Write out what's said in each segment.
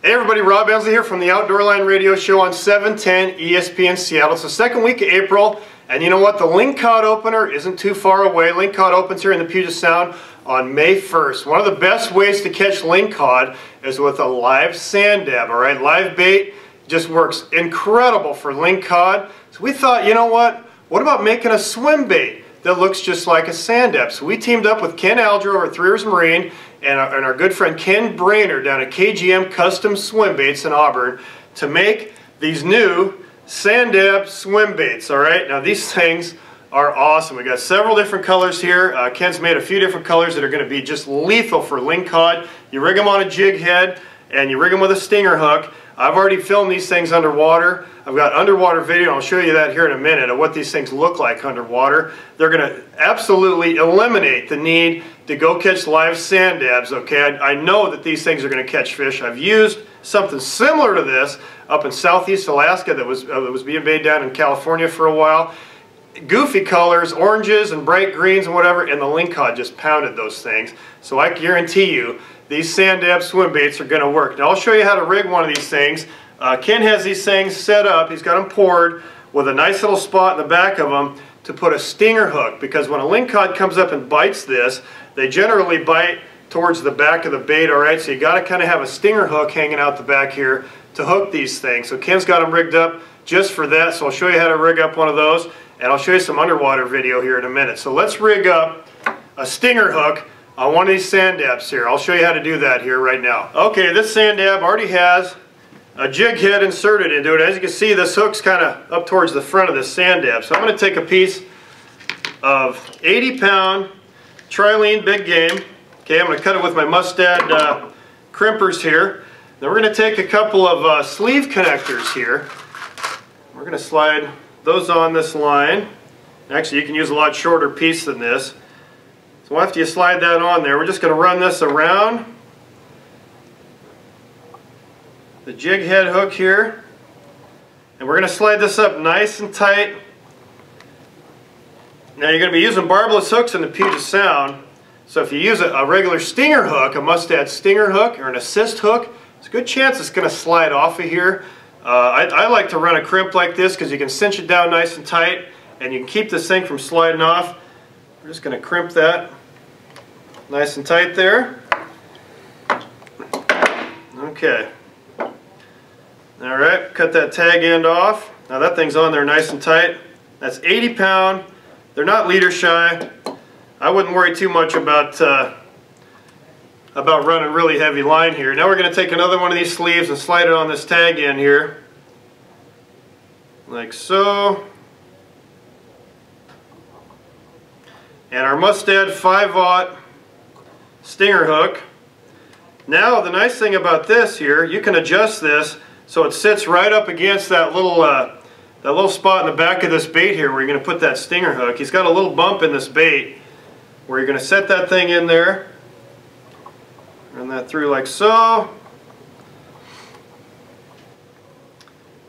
Hey everybody, Rob Ensley here from the Outdoor Line Radio Show on 710 ESPN Seattle. It's the second week of April, and you know what? The lingcod opener isn't too far away. Lingcod opens here in the Puget Sound on May 1st. One of the best ways to catch lingcod is with a live sand dab, all right? Live bait just works incredible for lingcod. So we thought, you know what? What about making a swim bait that looks just like a sand dab? So we teamed up with Ken Alger over at Three Rivers Marine and our good friend Ken Brainerd down at KGM Custom Swim Baits in Auburn to make these new sand dab swim baits. All right, now these things are awesome. We got several different colors here. Ken's made a few different colors that are going to be just lethal for lingcod. You rig them on a jig head and you rig them with a stinger hook. I've already filmed these things underwater. I've got underwater video, and I'll show you that here in a minute, of what these things look like underwater. They're going to absolutely eliminate the need to go catch live sand dabs, okay? I know that these things are going to catch fish. I've used something similar to this up in southeast Alaska that was being made down in California for a while. Goofy colors, oranges and bright greens and whatever, and the lingcod just pounded those things. So I guarantee you, these sand dab swim baits are going to work. Now I'll show you how to rig one of these things. Ken has these things set up. He's got them poured with a nice little spot in the back of them to put a stinger hook, because when a lingcod comes up and bites this, they generally bite towards the back of the bait, all right? So you got to kind of have a stinger hook hanging out the back here to hook these things. So Ken's got them rigged up just for that, so I'll show you how to rig up one of those, and I'll show you some underwater video here in a minute. So let's rig up a stinger hook on one of these sand dabs here. I'll show you how to do that here right now. Okay, this sand dab already has a jig head inserted into it. As you can see, this hook's kind of up towards the front of this sand dab. So I'm going to take a piece of 80-pound trilene big game. Okay, I'm going to cut it with my Mustad crimpers here. Then we're going to take a couple of sleeve connectors here. We're going to slide those on this line. Actually, you can use a lot shorter piece than this. So after you slide that on there, we're just going to run this around the jig head hook here, and we're going to slide this up nice and tight. Now you're going to be using barbless hooks in the Puget Sound, so if you use a regular stinger hook, a Mustad stinger hook or an assist hook, there's a good chance it's going to slide off of here. I like to run a crimp like this because you can cinch it down nice and tight and you can keep this thing from sliding off. We're just going to crimp that nice and tight there. Okay. Alright, cut that tag end off. Now that thing's on there nice and tight. That's 80 pound. They're not leader shy. I wouldn't worry too much about running really heavy line here. Now we're going to take another one of these sleeves and slide it on this tag end here. Like so. And our Mustad 5-aught stinger hook. Now the nice thing about this here, you can adjust this so it sits right up against that little spot in the back of this bait here where you're going to put that stinger hook. He's got a little bump in this bait where you're going to set that thing in there. Run that through like so.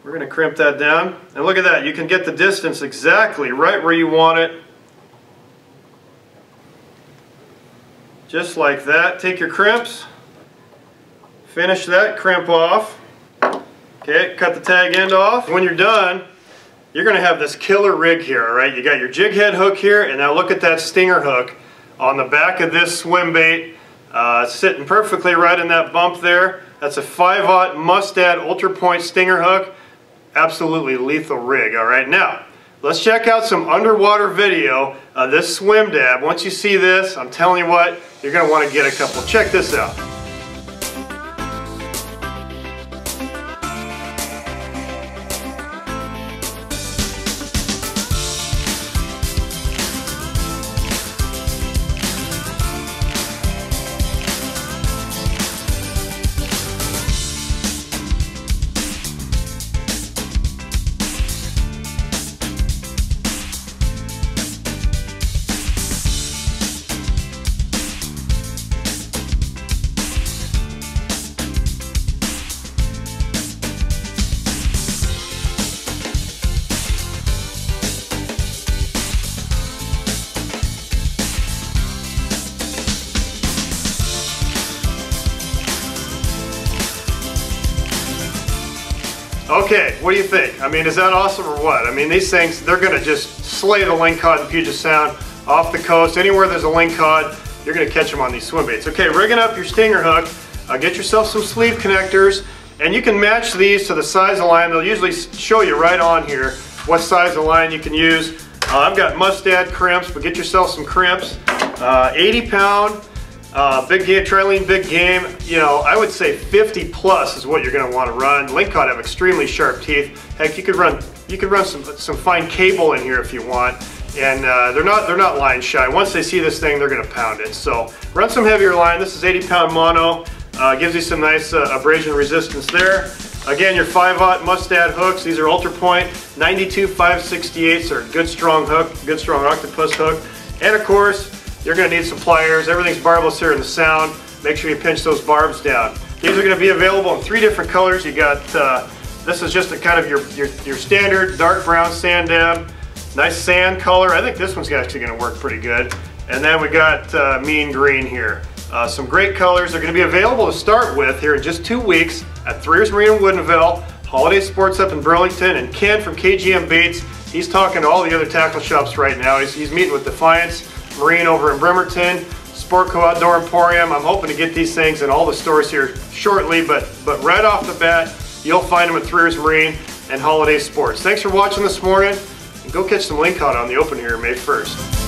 We're going to crimp that down. And look at that, you can get the distance exactly right where you want it. Just like that. Take your crimps, finish that crimp off. Okay, cut the tag end off. When you're done, you're going to have this killer rig here, all right? You got your jig head hook here, and now look at that stinger hook on the back of this swim bait. Sitting perfectly right in that bump there. That's a 5-aught Mustad Ultra Point stinger hook. Absolutely lethal rig, all right? Now, let's check out some underwater video of this swim dab. Once you see this, I'm telling you what, you're going to want to get a couple. Check this out. Okay, what do you think? I mean, is that awesome or what? I mean, these things, they're going to just slay the lingcod in Puget Sound, off the coast. Anywhere there's a lingcod, you're going to catch them on these swim baits. Okay, rigging up your stinger hook. Get yourself some sleeve connectors, and you can match these to the size of line. They'll usually show you right on here what size of line you can use. I've got mustad crimps, but get yourself some crimps. 80 pound, big game, trilene big game, you know, I would say 50 plus is what you're going to want to run. Lingcod have extremely sharp teeth. Heck, you could run some fine cable in here if you want. And they're not line shy. Once they see this thing, they're going to pound it. So run some heavier line. This is 80 pound mono. Gives you some nice abrasion resistance there. Again, your 5/0 mustad hooks. These are Ultra Point 92 5/68. Are a good strong hook, good strong octopus hook. And of course, you're going to need some pliers. Everything's barbless here in the Sound. Make sure you pinch those barbs down. These are going to be available in 3 different colors. You got this is just a kind of your standard dark brown sand dab. Nice sand color. I think this one's actually going to work pretty good. And then we got mean green here. Some great colors. They're going to be available to start with here in just 2 weeks at Threers Marine in Woodinville, Holiday Sports up in Burlington, and Ken from KGM Baits. He's talking to all the other tackle shops right now. He's meeting with Defiance Marine over in Bremerton, Sportco Outdoor Emporium. I'm hoping to get these things in all the stores here shortly, but right off the bat, you'll find them at Threers Marine and Holiday Sports. Thanks for watching this morning, and go catch some lingcod on the open here May 1st.